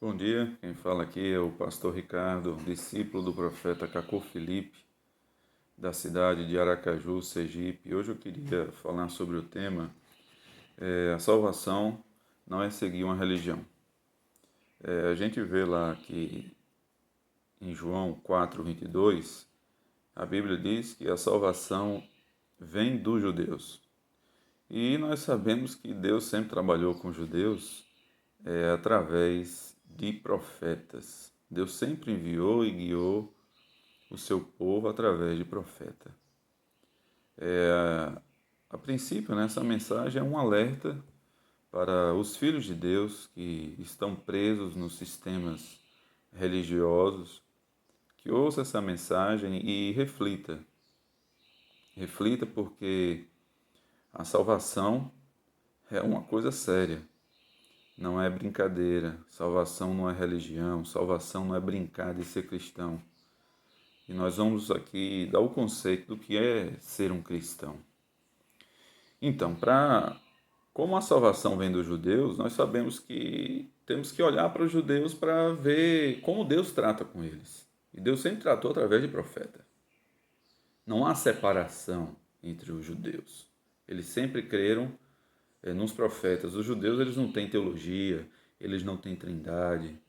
Bom dia, quem fala aqui é o pastor Ricardo, discípulo do profeta Cacô Filipe, da cidade de Aracaju, Sergipe. Hoje eu queria falar sobre o tema a salvação não é seguir uma religião. A gente vê lá que em João 4:22, a Bíblia diz que a salvação vem dos judeus. E nós sabemos que Deus sempre trabalhou com os judeus através de profetas. Deus sempre enviou e guiou o seu povo através de profeta. A princípio, né, essa mensagem é um alerta para os filhos de Deus que estão presos nos sistemas religiosos, que ouça essa mensagem e reflita. Reflita porque a salvação é uma coisa séria, não é brincadeira. Salvação não é religião, salvação não é brincar de ser cristão. E nós vamos aqui dar o conceito do que é ser um cristão. Então, como a salvação vem dos judeus, nós sabemos que temos que olhar para os judeus para ver como Deus trata com eles. E Deus sempre tratou através de profeta. Não há separação entre os judeus. Eles sempre creram nos profetas. Os judeus eles não têm teologia, eles não têm trindade.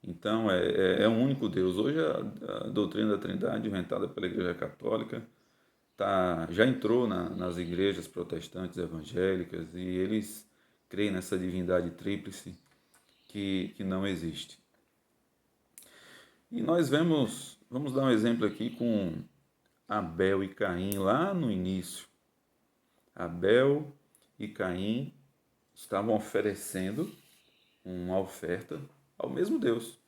Então é um único Deus. Hoje a doutrina da trindade inventada pela Igreja Católica já entrou nas igrejas protestantes evangélicas e eles creem nessa divindade tríplice que não existe. E nós vamos dar um exemplo aqui com Abel e Caim lá no início. Abel e Caim estavam oferecendo uma oferta ao mesmo Deus.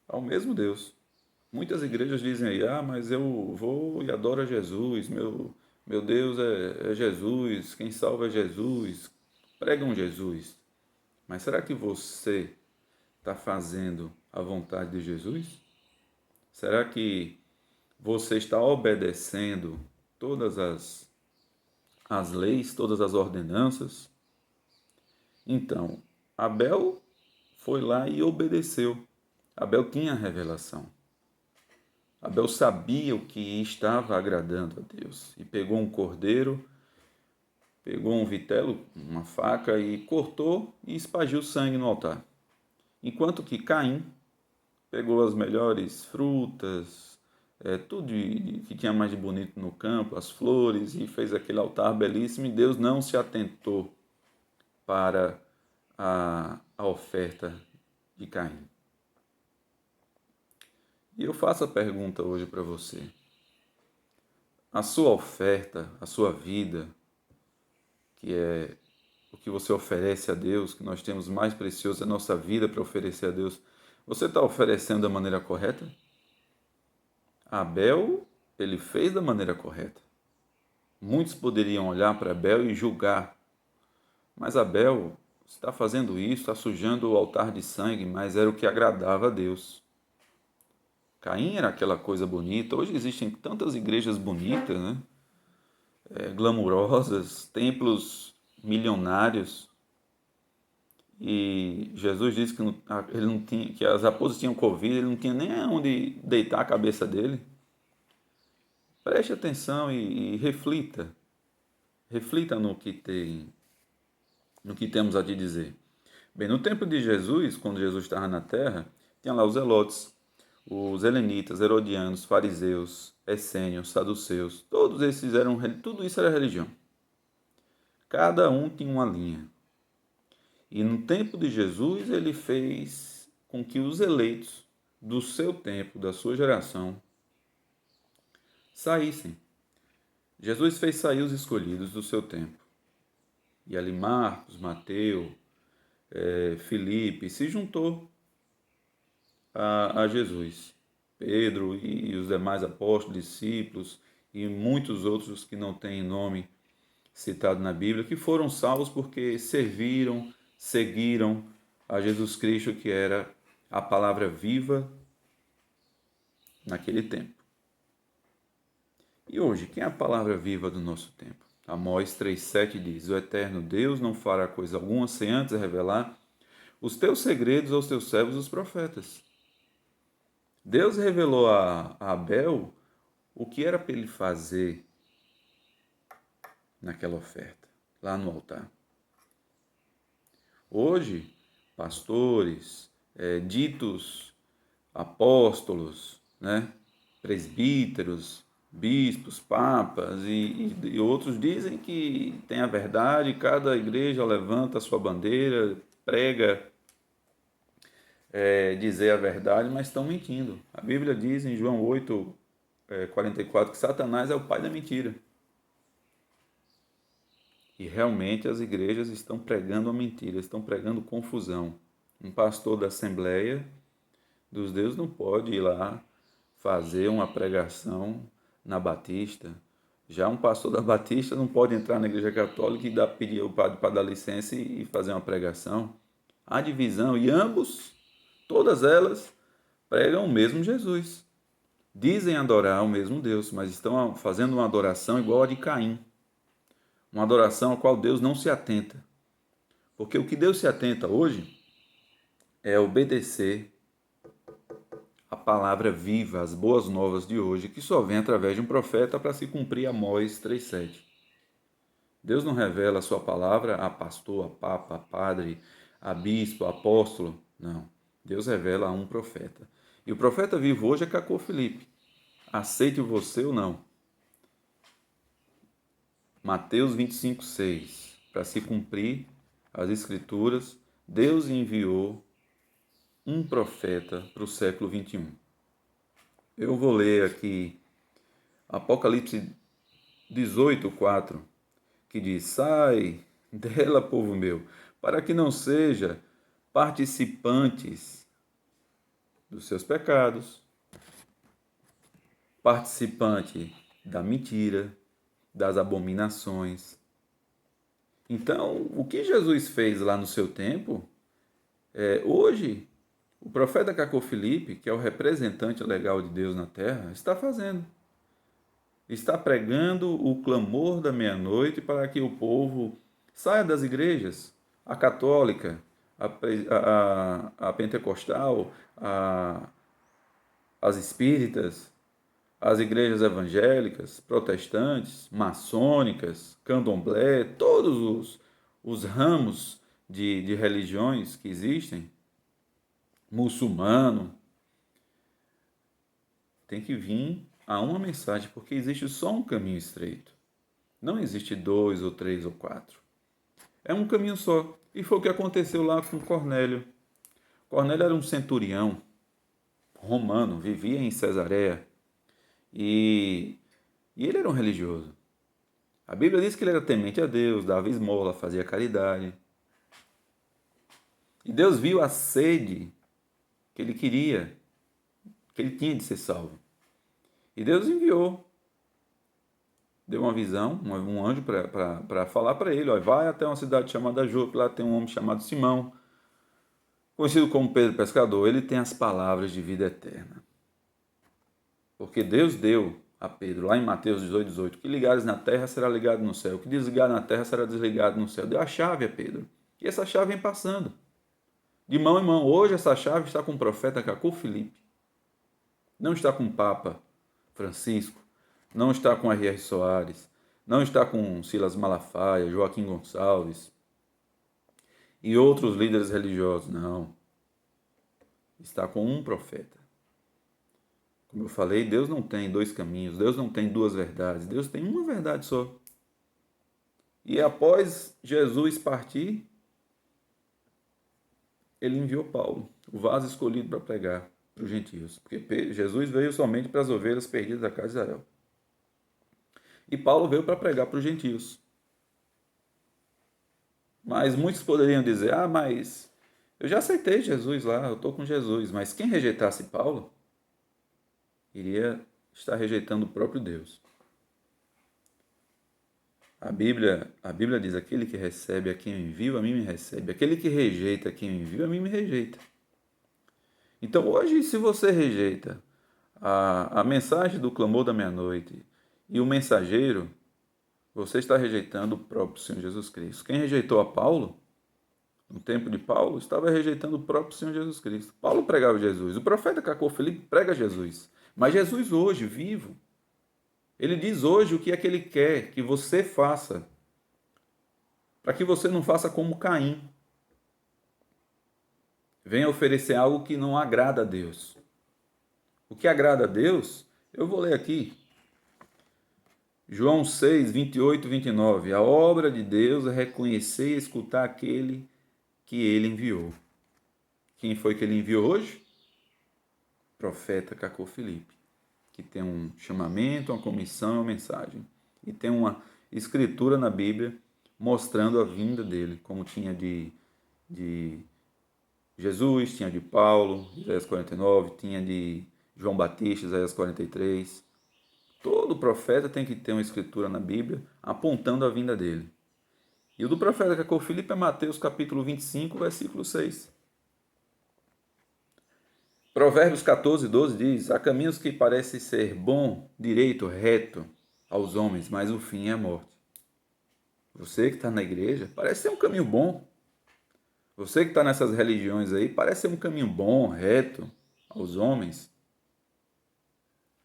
Ao mesmo Deus. Muitas igrejas dizem aí, mas eu vou e adoro a Jesus, meu Deus é Jesus, quem salva é Jesus, pregam Jesus. Mas será que você está fazendo a vontade de Jesus? Será que você está obedecendo todas as leis, todas as ordenanças? Então, Abel foi lá e obedeceu. Abel tinha a revelação. Abel sabia o que estava agradando a Deus e pegou um cordeiro, pegou um vitelo, uma faca e cortou e espargiu sangue no altar. Enquanto que Caim pegou as melhores frutas, tudo que tinha mais de bonito no campo, as flores, e fez aquele altar belíssimo, e Deus não se atentou para a oferta de Caim. E eu faço a pergunta hoje para você. A sua oferta, a sua vida, que é o que você oferece a Deus, que nós temos mais precioso, a nossa vida para oferecer a Deus, você está oferecendo da maneira correta? Abel, ele fez da maneira correta. Muitos poderiam olhar para Abel e julgar, mas Abel está fazendo isso, está sujando o altar de sangue, mas era o que agradava a Deus. Caim era aquela coisa bonita. Hoje existem tantas igrejas bonitas, né? Glamourosas, templos milionários. E Jesus disse que ele não tinha, que as raposas tinham Covid, ele não tinha nem onde deitar a cabeça dele. Preste atenção e reflita. Reflita no que temos a te dizer. Bem, no tempo de Jesus, quando Jesus estava na terra, tinha lá os zelotes, os helenitas, herodianos, fariseus, essênios, saduceus. Tudo isso era religião. Cada um tinha uma linha. E no tempo de Jesus, ele fez com que os eleitos do seu tempo, da sua geração, saíssem. Jesus fez sair os escolhidos do seu tempo. E ali Marcos, Mateus, Filipe se juntou a Jesus. Pedro e os demais apóstolos, discípulos e muitos outros que não têm nome citado na Bíblia, que foram salvos porque serviram, seguiram a Jesus Cristo, que era a palavra viva naquele tempo. E hoje, quem é a palavra viva do nosso tempo? Amós 3,7 diz: O eterno Deus não fará coisa alguma sem antes revelar os teus segredos aos teus servos, os profetas. Deus revelou a Abel o que era para ele fazer naquela oferta, lá no altar. Hoje, pastores, ditos apóstolos, né, presbíteros, bispos, papas e outros dizem que tem a verdade, cada igreja levanta a sua bandeira, prega dizer a verdade, mas estão mentindo. A Bíblia diz em João 8, 44 que Satanás é o pai da mentira. E realmente as igrejas estão pregando a mentira, estão pregando confusão. Um pastor da Assembleia dos Deuses não pode ir lá fazer uma pregação na Batista. Já um pastor da Batista não pode entrar na Igreja Católica e pedir ao padre para dar licença e fazer uma pregação. Há divisão e ambos, todas elas, pregam o mesmo Jesus. Dizem adorar o mesmo Deus, mas estão fazendo uma adoração igual a de Caim. Uma adoração a qual Deus não se atenta. Porque o que Deus se atenta hoje é obedecer a palavra viva, as boas novas de hoje, que só vem através de um profeta para se cumprir Amós 3,7. Deus não revela a sua palavra a pastor, a papa, a padre, a bispo, a apóstolo. Não. Deus revela a um profeta. E o profeta vivo hoje é Cacô Felipe. Aceite você ou não. Mateus 25,6. Para se cumprir as escrituras, Deus enviou um profeta para o século 21. Eu vou ler aqui Apocalipse 18,4, que diz: sai dela, povo meu, para que não seja participantes dos seus pecados, participante da mentira, das abominações. Então, o que Jesus fez lá no seu tempo, hoje, o profeta Cacô Felipe, que é o representante legal de Deus na terra, está fazendo. Está pregando o clamor da meia-noite para que o povo saia das igrejas, a católica, a pentecostal, as espíritas, as igrejas evangélicas, protestantes, maçônicas, candomblé, todos os ramos de religiões que existem, muçulmano, tem que vir a uma mensagem, porque existe só um caminho estreito. Não existe 2 ou 3 ou 4. É um caminho só. E foi o que aconteceu lá com Cornélio. Cornélio era um centurião romano, vivia em Cesareia. E ele era um religioso. A Bíblia diz que ele era temente a Deus, dava esmola, fazia caridade. E Deus viu a sede que ele queria, que ele tinha de ser salvo. E Deus enviou, deu uma visão, um anjo para falar para ele, ó, vai até uma cidade chamada Jope, lá tem um homem chamado Simão, conhecido como Pedro Pescador, ele tem as palavras de vida eterna. Porque Deus deu a Pedro, lá em Mateus 18, o que ligares na terra será ligado no céu, o que desligar na terra será desligado no céu. Deu a chave a Pedro. E essa chave vem passando, de mão em mão. Hoje essa chave está com o profeta Cacô Felipe. Não está com o Papa Francisco, não está com R.R. Soares, não está com Silas Malafaia, Joaquim Gonçalves e outros líderes religiosos, não. Está com um profeta. Como eu falei, Deus não tem 2 caminhos, Deus não tem 2 verdades, Deus tem uma verdade só. E após Jesus partir, ele enviou Paulo, o vaso escolhido para pregar para os gentios, porque Jesus veio somente para as ovelhas perdidas da casa de Israel. E Paulo veio para pregar para os gentios. Mas muitos poderiam dizer, mas eu já aceitei Jesus lá, eu estou com Jesus. Mas quem rejeitasse Paulo, iria estar rejeitando o próprio Deus. A Bíblia diz, aquele que recebe a quem eu envio, a mim me recebe. Aquele que rejeita a quem eu envio, a mim me rejeita. Então hoje, se você rejeita a mensagem do clamor da meia-noite e o mensageiro, você está rejeitando o próprio Senhor Jesus Cristo. Quem rejeitou a Paulo no tempo de Paulo, estava rejeitando o próprio Senhor Jesus Cristo. Paulo pregava Jesus. O profeta Cacô Filipe prega Jesus. Mas Jesus hoje, vivo, ele diz hoje o que é que ele quer que você faça, para que você não faça como Caim. Venha oferecer algo que não agrada a Deus. O que agrada a Deus, eu vou ler aqui. João 6, 28 e 29. A obra de Deus é reconhecer e escutar aquele que ele enviou. Quem foi que ele enviou hoje? Profeta Cacô Filipe, que tem um chamamento, uma comissão e uma mensagem. E tem uma escritura na Bíblia mostrando a vinda dele, como tinha de Jesus, tinha de Paulo, Isaías 49, tinha de João Batista, Isaías 43. Todo profeta tem que ter uma escritura na Bíblia apontando a vinda dele. E o do profeta Cacô Filipe é Mateus capítulo 25, versículo 6. Provérbios 14, 12 diz: há caminhos que parecem ser bom, direito, reto aos homens, mas o fim é a morte. Você que está na igreja, parece ser um caminho bom. Você que está nessas religiões aí, parece ser um caminho bom, reto aos homens.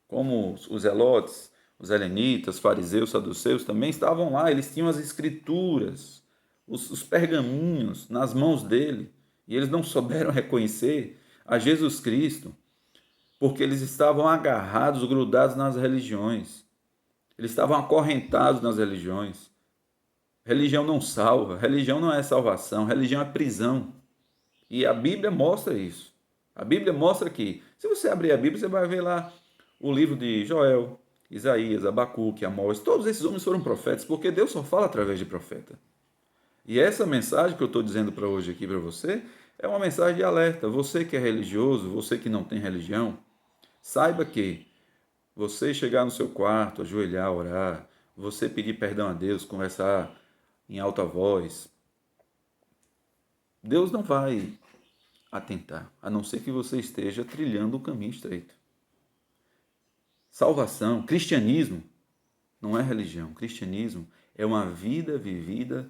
Como os zelotes, os helenitas, fariseus, saduceus também estavam lá, eles tinham as escrituras, os pergaminhos nas mãos dele, e eles não souberam reconhecer a Jesus Cristo, porque eles estavam agarrados, grudados nas religiões. Eles estavam acorrentados nas religiões. Religião não salva, religião não é salvação, religião é prisão. E a Bíblia mostra isso. A Bíblia mostra que, se você abrir a Bíblia, você vai ver lá o livro de Joel, Isaías, Abacuque, Amós. Todos esses homens foram profetas, porque Deus só fala através de profeta. E essa mensagem que eu estou dizendo para hoje aqui para você é uma mensagem de alerta. Você que é religioso, você que não tem religião, saiba que você chegar no seu quarto, ajoelhar, orar, você pedir perdão a Deus, conversar em alta voz, Deus não vai atentar, a não ser que você esteja trilhando o caminho estreito. Salvação, cristianismo, não é religião. Cristianismo é uma vida vivida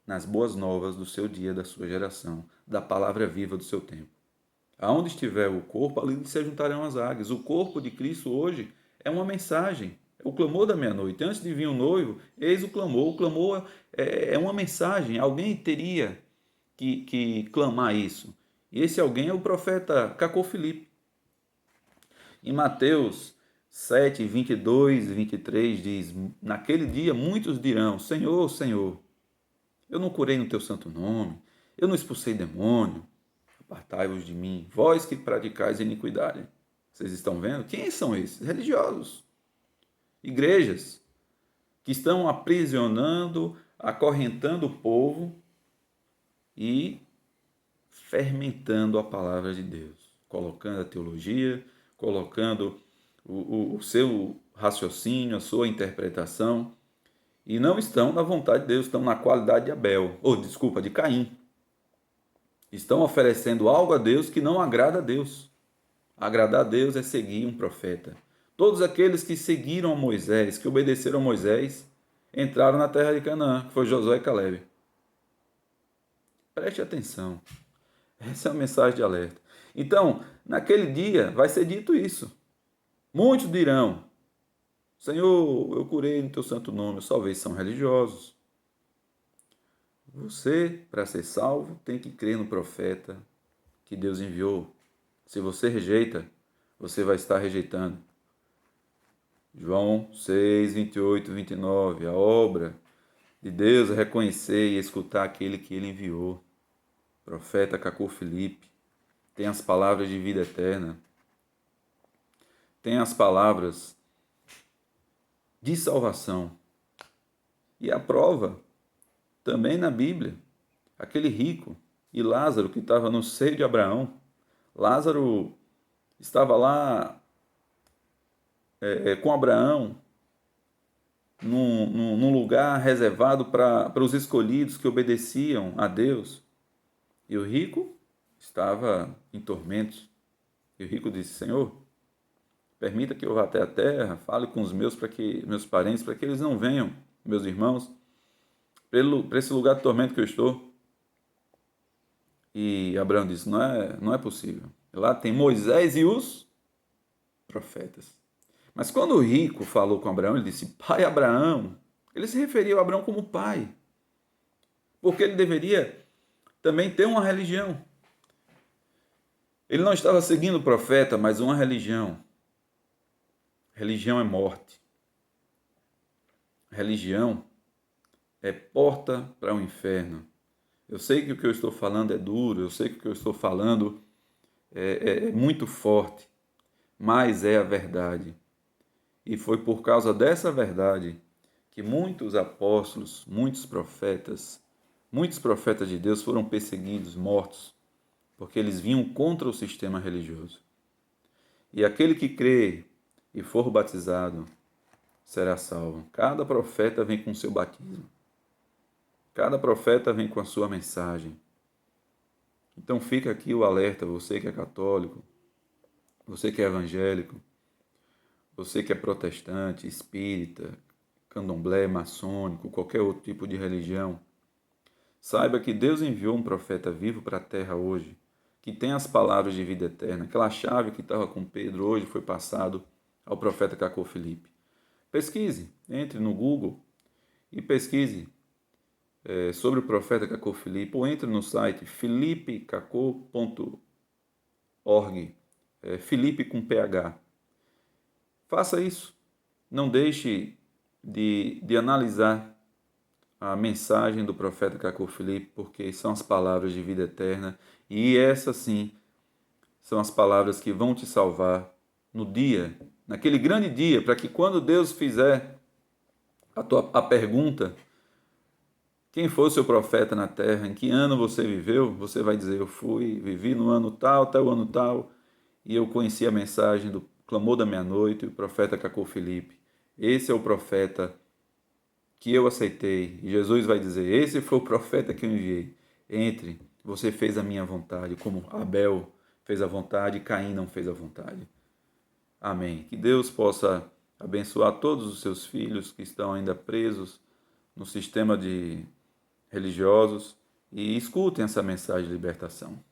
nas boas novas do seu dia, da sua geração, da palavra viva do seu tempo. Aonde estiver o corpo, ali se juntarão as águias. O corpo de Cristo hoje é uma mensagem, é o clamor da meia-noite. Antes de vir o noivo, eis o clamor. O clamor é uma mensagem. Alguém teria que clamar isso. E esse alguém é o profeta Cacô Filipe. Em Mateus 7, 22 e 23 diz: naquele dia muitos dirão: Senhor, Senhor, eu não curei no teu santo nome, eu não expulsei demônio. Apartai-vos de mim, vós que praticais iniquidade. Vocês estão vendo? Quem são esses? Religiosos. Igrejas que estão aprisionando, acorrentando o povo e fermentando a palavra de Deus, colocando a teologia, colocando o seu raciocínio, a sua interpretação, e não estão na vontade de Deus, estão na qualidade de Abel, ou desculpa, de Caim. Estão oferecendo algo a Deus que não agrada a Deus. Agradar a Deus é seguir um profeta. Todos aqueles que seguiram a Moisés, que obedeceram a Moisés, entraram na terra de Canaã, que foi Josué e Caleb. Preste atenção. Essa é a mensagem de alerta. Então, naquele dia vai ser dito isso. Muitos dirão: Senhor, eu curei no teu santo nome. Talvez são religiosos. Você, para ser salvo, tem que crer no profeta que Deus enviou. Se você rejeita, você vai estar rejeitando. João 6, 28 e 29. A obra de Deus é reconhecer e escutar aquele que ele enviou. Profeta Cacô Filipe. Tem as palavras de vida eterna. Tem as palavras de salvação. E a prova também na Bíblia. Aquele rico e Lázaro que estava no seio de Abraão. Lázaro estava lá com Abraão num lugar reservado para os escolhidos que obedeciam a Deus. E o rico estava em tormentos. E o rico disse: Senhor, permita que eu vá até a terra, fale com os meus parentes, para que eles não venham, meus irmãos, para esse lugar de tormento que eu estou. E Abraão disse: não é possível. Lá tem Moisés e os profetas. Mas quando o rico falou com Abraão, ele disse: Pai Abraão. Ele se referia a Abraão como pai, porque ele deveria também ter uma religião. Ele não estava seguindo o profeta, mas uma religião. Religião é morte. Religião é porta para o inferno. Eu sei que o que eu estou falando é duro, eu sei que o que eu estou falando é muito forte, mas é a verdade. E foi por causa dessa verdade que muitos apóstolos, muitos profetas de Deus foram perseguidos, mortos, porque eles vinham contra o sistema religioso. E aquele que crê e for batizado será salvo. Cada profeta vem com seu batismo. Cada profeta vem com a sua mensagem. Então fica aqui o alerta, você que é católico, você que é evangélico, você que é protestante, espírita, candomblé, maçônico, qualquer outro tipo de religião, saiba que Deus enviou um profeta vivo para a terra hoje, que tem as palavras de vida eterna. Aquela chave que estava com Pedro hoje foi passado ao profeta Cacô Filipe. Pesquise, entre no Google e pesquise sobre o profeta Cacô Filipe, ou entre no site filipecacô.org, Filipe com PH. Faça isso. Não deixe de analisar a mensagem do profeta Cacô Filipe, porque são as palavras de vida eterna, e essas sim são as palavras que vão te salvar no dia, naquele grande dia, para que quando Deus fizer a pergunta: quem foi o seu profeta na terra? Em que ano você viveu? Você vai dizer: eu vivi no ano tal, até o ano tal, e eu conheci a mensagem do clamor da meia-noite, o profeta Cacô Filipe. Esse é o profeta que eu aceitei. E Jesus vai dizer: esse foi o profeta que eu enviei. Entre, você fez a minha vontade, como Abel fez a vontade e Caim não fez a vontade. Amém. Que Deus possa abençoar todos os seus filhos que estão ainda presos no sistema de religiosos e escutem essa mensagem de libertação.